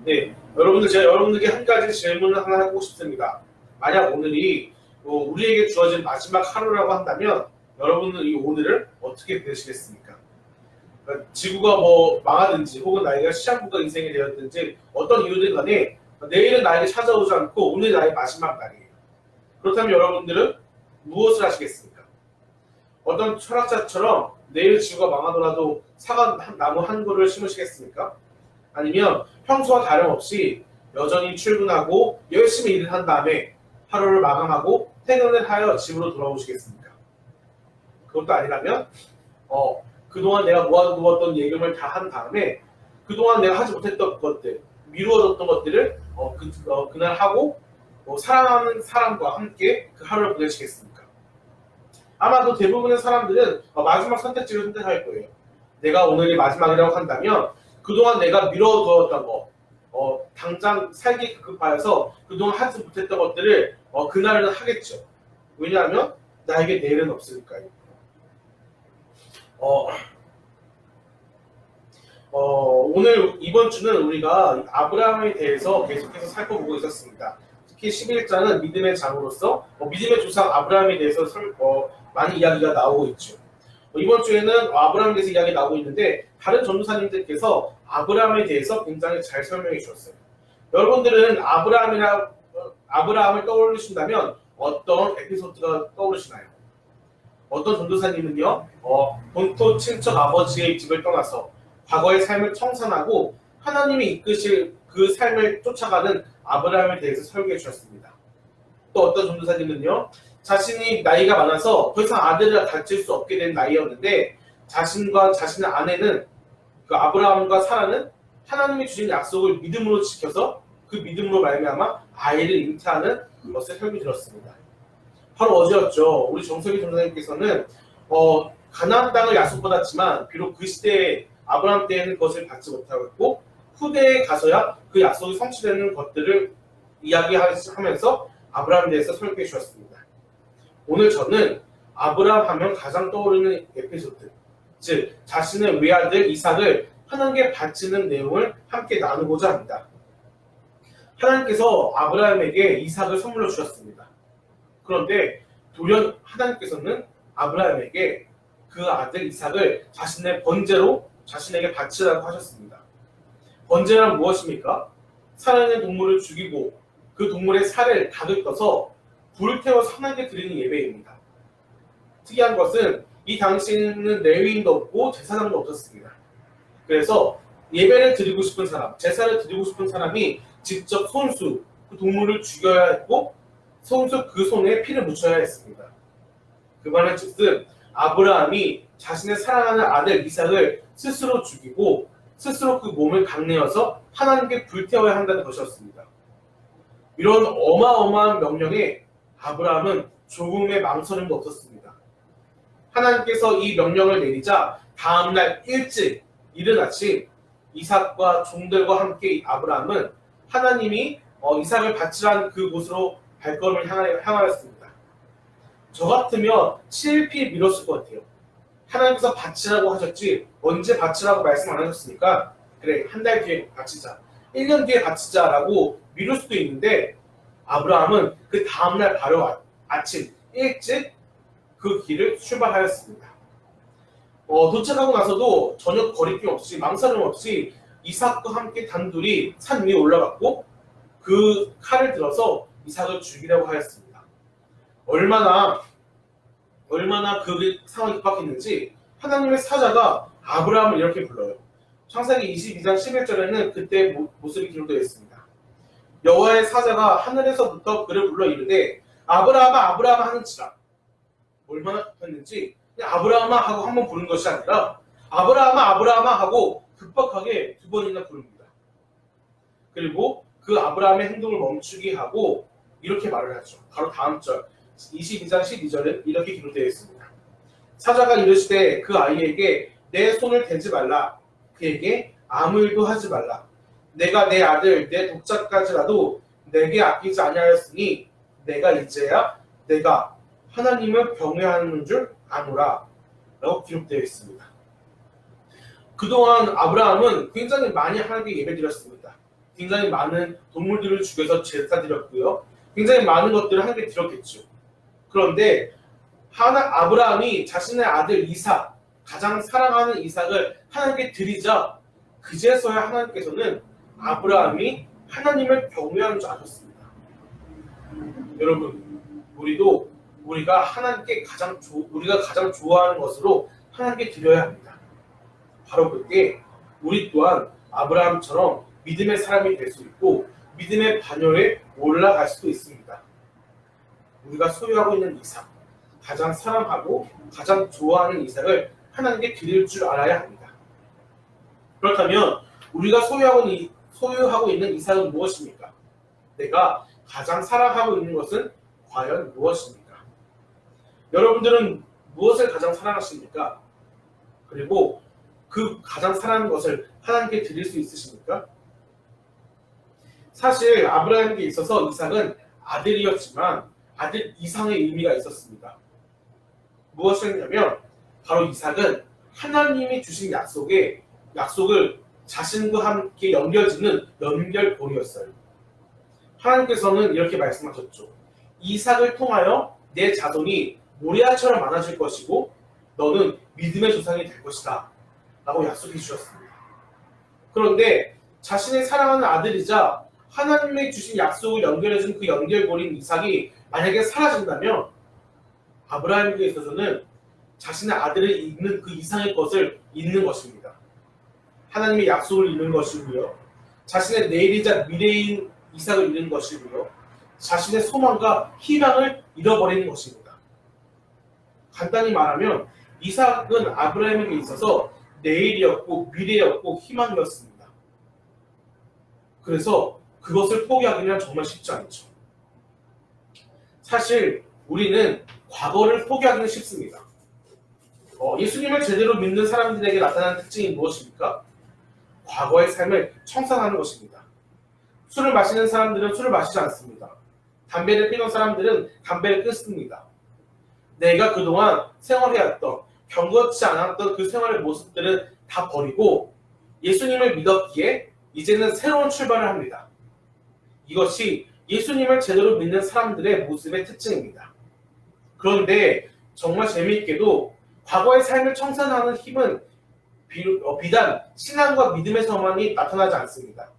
네, 여러분들 제가 여러분들께 한 가지 질문을 하나 하고 싶습니다. 만약 오늘이 우리에게 주어진 마지막 하루라고 한다면 여러분은 이 오늘을 어떻게 보내시겠습니까? 그러니까 지구가 뭐 망하든지 혹은 나에게 시한부가 인생이 되었든지 어떤 이유든 간에 내일은 나에게 찾아오지 않고 오늘 나의 마지막 날이에요. 그렇다면 여러분들은 무엇을 하시겠습니까? 어떤 철학자처럼 내일 지구가 망하더라도 나무 한 그루를 심으시겠습니까? 아니면 평소와 다름없이 여전히 출근하고 열심히 일을 한 다음에 하루를 마감하고 퇴근을 하여 집으로 돌아오시겠습니까? 그것도 아니라면 그동안 내가 모아두었던 예금을 다 한 다음에 그동안 내가 하지 못했던 것들, 미루어졌던 것들을 그날 하고 사랑하는 사람과 함께 그 하루를 보내시겠습니까? 아마도 대부분의 사람들은 마지막 선택지를 선택할 거예요. 내가 오늘이 마지막이라고 한다면 그동안 내가 미뤄두었던 거, 당장 살기 급급하여서 그동안 하지 못했던 것들을 그날은 하겠죠. 왜냐하면 나에게 내일은 없으니까요. 오늘 이번 주는 우리가 아브라함에 대해서 계속해서 살펴보고 있었습니다. 특히 11장은 믿음의 장으로서 믿음의 조상 아브라함에 대해서 많은 이야기가 나오고 있죠. 이번 주에는 아브라함에 대해서 이야기 나오고 있는데 다른 전도사님들께서 아브라함에 대해서 굉장히 잘 설명해 주셨어요. 여러분들은 아브라함을 떠올리신다면 어떤 에피소드가 떠오르시나요? 어떤 전도사님은요, 본토 친척 아버지의 집을 떠나서 과거의 삶을 청산하고 하나님이 이끄실 그 삶을 쫓아가는 아브라함에 대해서 설교해 주셨습니다. 또 어떤 전도사님은요, 자신이 나이가 많아서 더 이상 아들을 가질 수 없게 된 나이였는데 자신과 자신의 아내는 그 아브라함과 사라는 하나님이 주신 약속을 믿음으로 지켜서 그 믿음으로 말미암아 아이를 잉태하는 것을 설교 들었습니다. 바로 어제였죠. 우리 정석희 전도사님께서는 가나안 땅을 약속받았지만 비록 그 시대에 아브라함 때에는 그것을 받지 못하고 후대에 가서야 그 약속이 성취되는 것들을 이야기하면서 아브라함에 대해서 설교해 주셨습니다. 오늘 저는 아브라함 하면 가장 떠오르는 에피소드, 즉 자신의 외아들 이삭을 하나님께 바치는 내용을 함께 나누고자 합니다. 하나님께서 아브라함에게 이삭을 선물로 주셨습니다. 그런데 돌연 하나님께서는 아브라함에게 그 아들 이삭을 자신의 번제로 자신에게 바치라고 하셨습니다. 번제란 무엇입니까? 살아있는 동물을 죽이고 그 동물의 살을 다듬어서 불을 태워서 하나님께 드리는 예배입니다. 특이한 것은 이 당시에는 레위인도 없고 제사장도 없었습니다. 그래서 예배를 드리고 싶은 사람, 제사를 드리고 싶은 사람이 직접 손수, 그 동물을 죽여야 했고 손수 그 손에 피를 묻혀야 했습니다. 그 말은 즉슨 아브라함이 자신의 사랑하는 아들 이삭을 스스로 죽이고 스스로 그 몸을 강내어서 하나님께 불태워야 한다는 것이었습니다. 이런 어마어마한 명령에 아브라함은 조금의 망설임도 없었습니다. 하나님께서 이 명령을 내리자 다음날 일찍 이른 아침 이삭과 종들과 함께 아브라함은 하나님이 이삭을 바치라는 그곳으로 발걸음을 향하였습니다. 저 같으면 실피 미뤘을 것 같아요. 하나님께서 바치라고 하셨지 언제 바치라고 말씀 안 하셨으니까 그래 한 달 뒤에 바치자, 1년 뒤에 바치자라고 미룰 수도 있는데 아브라함은 그 다음날 바로 아침 일찍 그 길을 출발하였습니다. 도착하고 나서도 전혀 거리낌 없이 망설임 없이 이삭과 함께 단둘이 산 위에 올라갔고 그 칼을 들어서 이삭을 죽이려고 하였습니다. 얼마나 그 상황이 급박했는지 하나님의 사자가 아브라함을 이렇게 불러요. 창세기 22장 11절에는 그때 모습이 기록되어 있습니다. 여호와의 사자가 하늘에서부터 그를 불러 이르되 아브라함아 아브라함아 하는지라. 얼마나 급했는지 그냥 아브라함아 하고 한 번 부른 것이 아니라 아브라함아 아브라함아 하고 급박하게 2번이나 부릅니다. 그리고 그 아브라함의 행동을 멈추게 하고 이렇게 말을 하죠. 바로 다음 절 22장 12절은 이렇게 기록되어 있습니다. 사자가 이르시되 그 아이에게 내 손을 대지 말라. 그에게 아무 일도 하지 말라. 내가 내 아들 내 독자까지라도 내게 아끼지 아니하였으니 내가 이제야 내가 하나님을 경외하는 줄 아노라 라고 기록되어 있습니다. 그동안 아브라함은 굉장히 많이 하나님께 예배드렸습니다. 굉장히 많은 동물들을 죽여서 제사 드렸고요. 굉장히 많은 것들을 하나님께 드렸겠죠. 그런데 아브라함이 자신의 아들 이삭, 가장 사랑하는 이삭을 하나님께 드리자 그제서야 하나님께서는 아브라함이 하나님을 경외하는 줄 아셨습니다. 여러분, 우리가 하나님께 우리가 가장 좋아하는 것으로 하나님께 드려야 합니다. 바로 그때 우리 또한 아브라함처럼 믿음의 사람이 될 수 있고 믿음의 반열에 올라갈 수도 있습니다. 우리가 소유하고 있는 이삭, 가장 사랑하고 가장 좋아하는 이삭을 하나님께 드릴 줄 알아야 합니다. 그렇다면 우리가 소유하고 있는 이삭은 무엇입니까? 내가 가장 사랑하고 있는 것은 과연 무엇입니까? 여러분들은 무엇을 가장 사랑하십니까? 그리고 그 가장 사랑하는 것을 하나님께 드릴 수 있으십니까? 사실 아브라함에게 있어서 이삭은 아들이었지만 아들 이상의 의미가 있었습니다. 무엇이었냐면 바로 이삭은 하나님이 주신 약속을 자신과 함께 연결짓는 연결고리였어요. 하나님께서는 이렇게 말씀하셨죠. 이삭을 통하여 내 자손이 모리아처럼 많아질 것이고 너는 믿음의 조상이 될 것이다 라고 약속해 주셨습니다. 그런데 자신의 사랑하는 아들이자 하나님이 주신 약속을 연결해준 그 연결고리인 이삭이 만약에 사라진다면 아브라함에게 있어서는 자신의 아들을 잃는 그 이상의 것을 잃는 것입니다. 하나님의 약속을 잃는 것이고요. 자신의 내일이자 미래인 이삭을 잃는 것이고요. 자신의 소망과 희망을 잃어버리는 것입니다. 간단히 말하면 이삭은 아브라함에게 있어서 내일이었고 미래였고 희망이었습니다. 그래서 그것을 포기하기는 정말 쉽지 않죠. 사실 우리는 과거를 포기하기는 쉽습니다. 예수님을 제대로 믿는 사람들에게 나타나는 특징이 무엇입니까? 과거의 삶을 청산하는 것입니다. 술을 마시는 사람들은 술을 마시지 않습니다. 담배를 피는 사람들은 담배를 끊습니다. 내가 그동안 생활해왔던 경건치 않았던 그 생활의 모습들은 다 버리고 예수님을 믿었기에 이제는 새로운 출발을 합니다. 이것이 예수님을 제대로 믿는 사람들의 모습의 특징입니다. 그런데 정말 재미있게도 과거의 삶을 청산하는 힘은 비단 신앙과 믿음에서만이 나타나지 않습니다.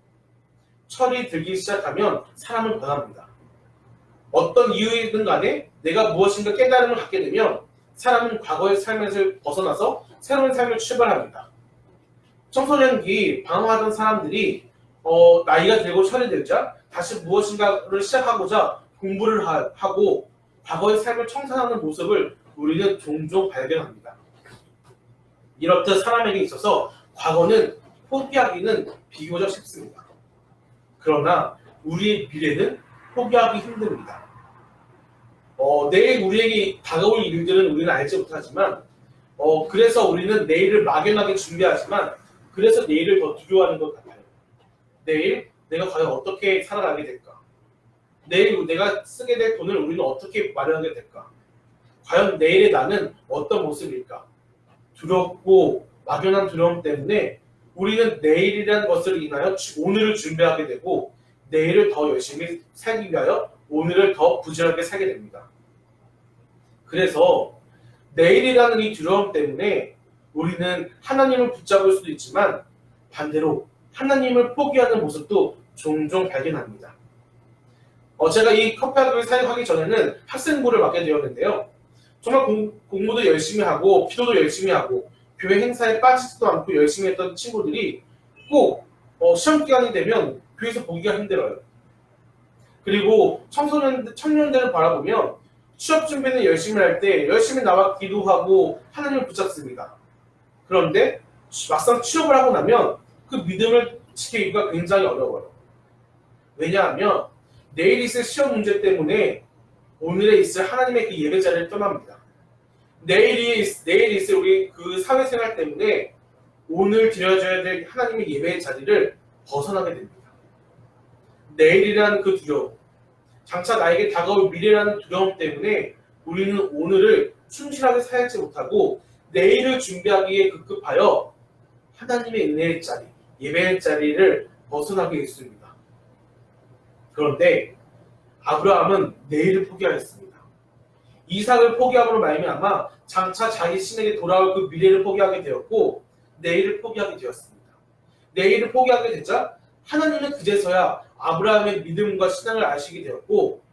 철이 들기 시작하면 사람은 변합니다. 어떤 이유이든 간에 내가 무엇인가 깨달음을 갖게 되면 사람은 과거의 삶에서 벗어나서 새로운 삶을 출발합니다. 청소년기 방황하던 사람들이 나이가 들고 철이 들자 다시 무엇인가를 시작하고자 공부를 하고 과거의 삶을 청산하는 모습을 우리는 종종 발견합니다. 이렇듯 사람에게 있어서 과거는 포기하기는 비교적 쉽습니다. 그러나 우리의 미래는 포기하기 힘듭니다. 내일 우리에게 다가올 일들은 우리는 알지 못하지만 그래서 우리는 내일을 막연하게 준비하지만 그래서 내일을 더 두려워하는 것 같아요. 내일 내가 과연 어떻게 살아가게 될까? 내일 내가 쓰게 될 돈을 우리는 어떻게 마련하게 될까? 과연 내일의 나는 어떤 모습일까? 두렵고 막연한 두려움 때문에 우리는 내일이라는 것을 인하여 오늘을 준비하게 되고 내일을 더 열심히 살기 위하여 오늘을 더 부지런하게 살게 됩니다. 그래서 내일이라는 이 두려움 때문에 우리는 하나님을 붙잡을 수도 있지만 반대로 하나님을 포기하는 모습도 종종 발견합니다. 제가 이 커피학교를 사역하기 전에는 학생부를 맡게 되었는데요. 정말 공부도 열심히 하고 기도도 열심히 하고 교회 행사에 빠지지도 않고 열심히 했던 친구들이 꼭 시험 기간이 되면 교회에서 보기가 힘들어요. 그리고 청년들을 바라보면 취업 준비는 열심히 할 때 열심히 나와 기도하고 하나님을 붙잡습니다. 그런데 막상 취업을 하고 나면 그 믿음을 지키기가 굉장히 어려워요. 왜냐하면 내일 있을 시험 문제 때문에 오늘에 있을 하나님의 그 예배 자리를 떠납니다. 내일 있을 우리 그 사회생활 때문에 오늘 드려져야 될 하나님의 예배의 자리를 벗어나게 됩니다. 내일이라는 그 두려움, 장차 나에게 다가올 미래라는 두려움 때문에 우리는 오늘을 충실하게 살지 못하고 내일을 준비하기에 급급하여 하나님의 은혜의 자리, 예배의 자리를 벗어나게 있습니다. 그런데 아브라함은 내일을 포기하였습니다. 이삭을 포기함으로 말미암아 장차 자기 신에게 돌아올 그 미래를 포기하게 되었고 내일을 포기하게 되었습니다. 내일을 포기하게 되자 하나님은 그제서야 아브라함의 믿음과 신앙을 아시게 되었고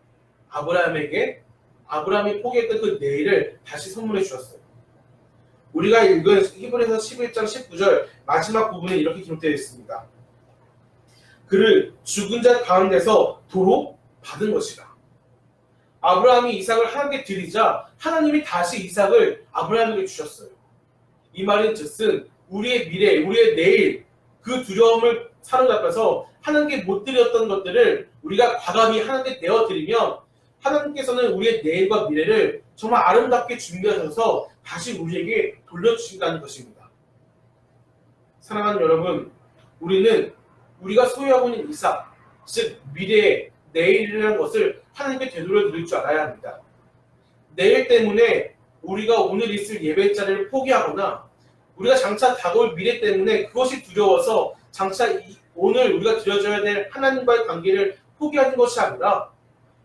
아브라함이 포기했던 그 내일을 다시 선물해 주셨어요. 우리가 읽은 히브리서 11장 19절 마지막 부분에 이렇게 기록되어 있습니다. 그를 죽은 자 가운데서 도로 받은 것이라. 아브라함이 이삭을 하나님께 드리자 하나님이 다시 이삭을 아브라함에게 주셨어요. 이 말은 즉슨 우리의 미래, 우리의 내일 그 두려움을 사로잡아서 하나님께 못 드렸던 것들을 우리가 과감히 하나님께 내어드리면 하나님께서는 우리의 내일과 미래를 정말 아름답게 준비하셔서 다시 우리에게 돌려주신다는 것입니다. 사랑하는 여러분, 우리가 소유하고 있는 이삭, 즉 미래의 내일이라는 것을 하나님께 되돌려 드릴 줄 알아야 합니다. 내일 때문에 우리가 오늘 있을 예배 자리를 포기하거나 우리가 장차 다가올 미래 때문에 그것이 두려워서 장차 오늘 우리가 드려줘야 될 하나님과의 관계를 포기하는 것이 아니라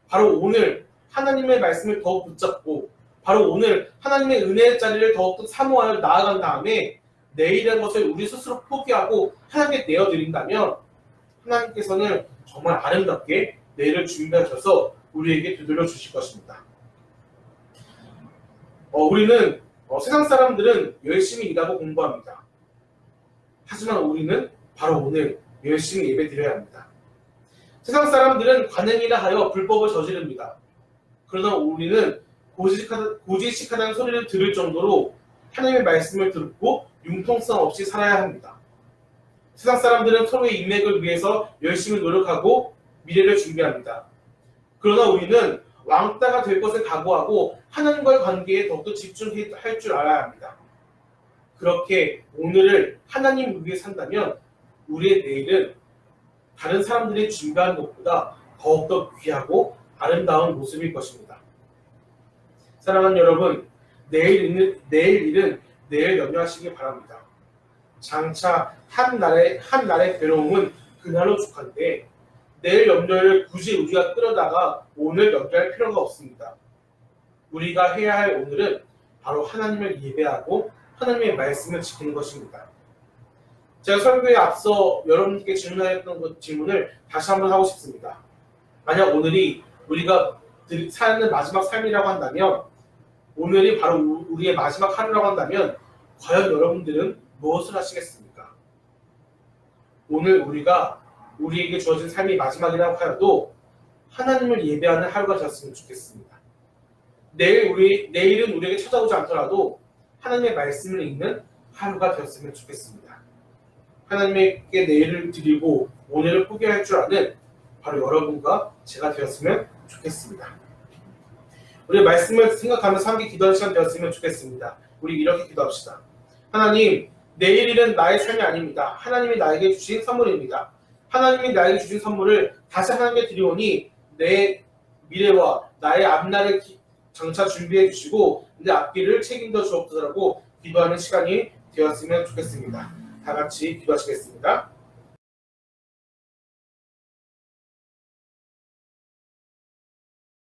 바로 오늘 하나님의 말씀을 더욱 붙잡고 바로 오늘 하나님의 은혜의 자리를 더욱더 사모하여 나아간 다음에 내일의 것을 우리 스스로 포기하고 하나님께 내어드린다면 하나님께서는 정말 아름답게 내일을 준비하셔서 우리에게 되돌려 주실 것입니다. 우리는 세상 사람들은 열심히 일하고 공부합니다. 하지만 우리는 바로 오늘 열심히 예배 드려야 합니다. 세상 사람들은 관행이라 하여 불법을 저지릅니다. 그러나 우리는 고지식하다는 소리를 들을 정도로 하나님의 말씀을 듣고 융통성 없이 살아야 합니다. 세상 사람들은 서로의 인맥을 위해서 열심히 노력하고 미래를 준비합니다. 그러나 우리는 왕따가 될 것을 각오하고 하나님과의 관계에 더욱더 집중할 줄 알아야 합니다. 그렇게 오늘을 하나님 위해 산다면 우리의 내일은 다른 사람들이 준비하는 것보다 더욱더 귀하고 아름다운 모습일 것입니다. 사랑하는 여러분, 내일 일은 내일 염려하시기 바랍니다. 장차 한 날의 괴로움은 그날로 족한데 내일 염려를 굳이 우리가 끌어다가 오늘 염려할 필요가 없습니다. 우리가 해야 할 오늘은 바로 하나님을 예배하고 하나님의 말씀을 지키는 것입니다. 제가 설교에 앞서 여러분께 질문하였던 질문을 다시 한번 하고 싶습니다. 만약 오늘이 우리가 사는 마지막 삶이라고 한다면 오늘이 바로 우리의 마지막 하루라고 한다면 과연 여러분들은 무엇을 하시겠습니까? 오늘 우리에게 주어진 삶이 마지막이라고 하여도 하나님을 예배하는 하루가 되었으면 좋겠습니다. 내일은 우리에게 찾아오지 않더라도 하나님의 말씀을 읽는 하루가 되었으면 좋겠습니다. 하나님께 내일을 드리고 오늘을 포기할 줄 아는 바로 여러분과 제가 되었으면 좋겠습니다. 우리 말씀을 생각하면서 함께 기도하는 시간 되었으면 좋겠습니다. 우리 이렇게 기도합시다. 하나님, 내일 일은 나의 삶이 아닙니다. 하나님이 나에게 주신 선물입니다. 하나님이 나에게 주신 선물을 다시 하나님께 드리오니 내 미래와 나의 앞날을 장차 준비해 주시고 내 앞길을 책임져 주옵소서라고 기도하는 시간이 되었으면 좋겠습니다. 다 같이 기도하시겠습니다.